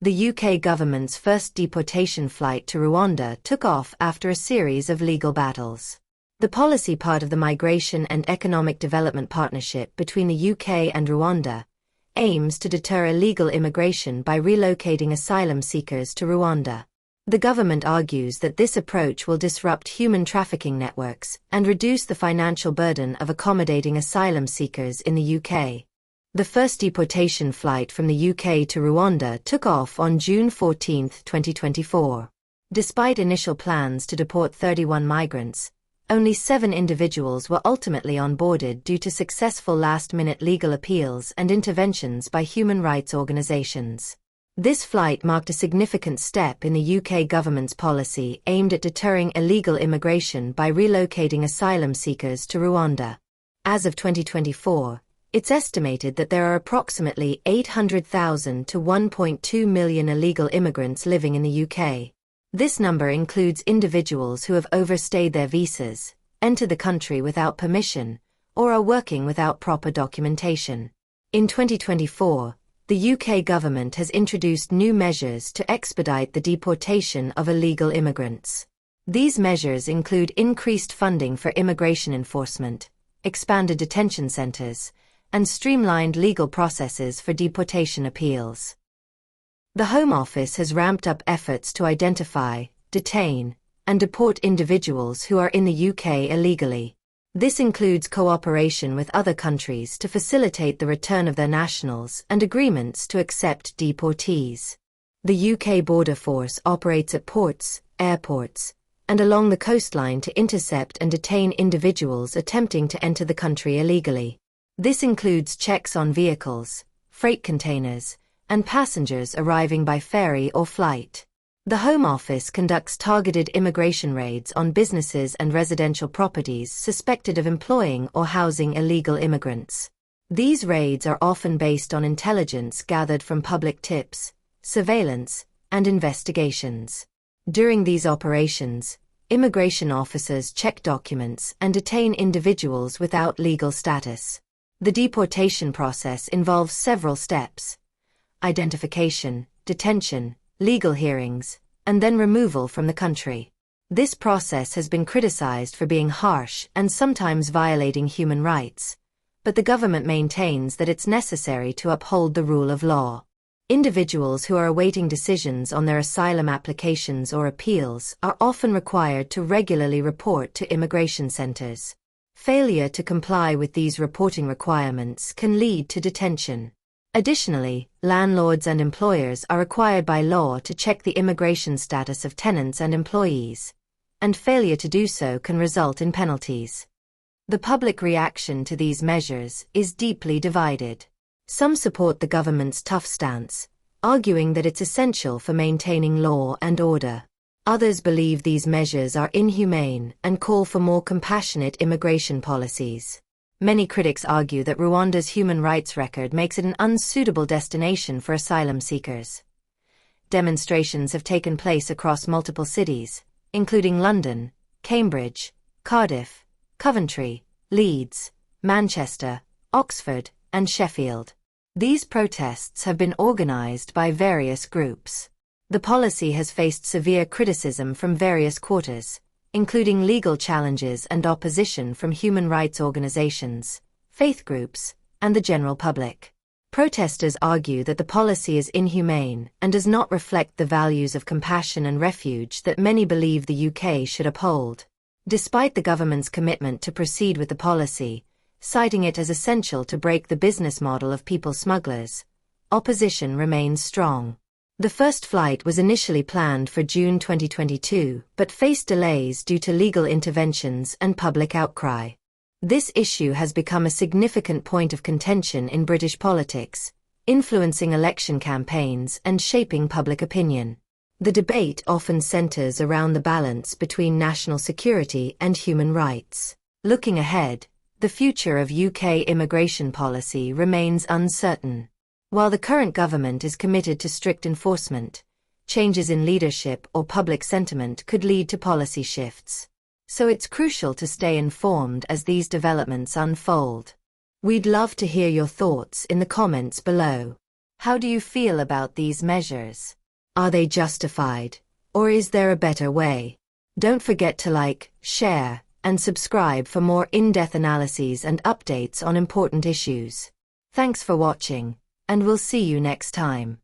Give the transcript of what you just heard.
The UK government's first deportation flight to Rwanda took off after a series of legal battles. The policy, part of the Migration and Economic Development Partnership between the UK and Rwanda, aims to deter illegal immigration by relocating asylum seekers to Rwanda. The government argues that this approach will disrupt human trafficking networks and reduce the financial burden of accommodating asylum seekers in the UK. The first deportation flight from the UK to Rwanda took off on June 14, 2024. Despite initial plans to deport 31 migrants, only 7 individuals were ultimately onboarded due to successful last-minute legal appeals and interventions by human rights organizations. This flight marked a significant step in the UK government's policy aimed at deterring illegal immigration by relocating asylum seekers to Rwanda. As of 2024, it's estimated that there are approximately 800,000 to 1.2 million illegal immigrants living in the UK. This number includes individuals who have overstayed their visas, entered the country without permission, or are working without proper documentation. In 2024, the UK government has introduced new measures to expedite the deportation of illegal immigrants. These measures include increased funding for immigration enforcement, expanded detention centers, and streamlined legal processes for deportation appeals. The Home Office has ramped up efforts to identify, detain, and deport individuals who are in the UK illegally. This includes cooperation with other countries to facilitate the return of their nationals and agreements to accept deportees. The UK Border Force operates at ports, airports, and along the coastline to intercept and detain individuals attempting to enter the country illegally. This includes checks on vehicles, freight containers, and passengers arriving by ferry or flight. The Home Office conducts targeted immigration raids on businesses and residential properties suspected of employing or housing illegal immigrants. These raids are often based on intelligence gathered from public tips, surveillance, and investigations. During these operations, immigration officers check documents and detain individuals without legal status. The deportation process involves several steps: identification, detention, legal hearings, and then removal from the country. This process has been criticized for being harsh and sometimes violating human rights, but the government maintains that it's necessary to uphold the rule of law. Individuals who are awaiting decisions on their asylum applications or appeals are often required to regularly report to immigration centers. Failure to comply with these reporting requirements can lead to detention. Additionally, landlords and employers are required by law to check the immigration status of tenants and employees, and failure to do so can result in penalties. The public reaction to these measures is deeply divided. Some support the government's tough stance, arguing that it's essential for maintaining law and order. Others believe these measures are inhumane and call for more compassionate immigration policies. Many critics argue that Rwanda's human rights record makes it an unsuitable destination for asylum seekers. Demonstrations have taken place across multiple cities, including London, Cambridge, Cardiff, Coventry, Leeds, Manchester, Oxford, and Sheffield. These protests have been organized by various groups. The policy has faced severe criticism from various quarters, including legal challenges and opposition from human rights organizations, faith groups, and the general public. Protesters argue that the policy is inhumane and does not reflect the values of compassion and refuge that many believe the UK should uphold. Despite the government's commitment to proceed with the policy, citing it as essential to break the business model of people smugglers, opposition remains strong. The first flight was initially planned for June 2022, but faced delays due to legal interventions and public outcry. This issue has become a significant point of contention in British politics, influencing election campaigns and shaping public opinion. The debate often centers around the balance between national security and human rights. Looking ahead, the future of UK immigration policy remains uncertain. While the current government is committed to strict enforcement, changes in leadership or public sentiment could lead to policy shifts. So it's crucial to stay informed as these developments unfold. We'd love to hear your thoughts in the comments below. How do you feel about these measures? Are they justified? Or is there a better way? Don't forget to like, share, and subscribe for more in-depth analyses and updates on important issues. Thanks for watching, and we'll see you next time.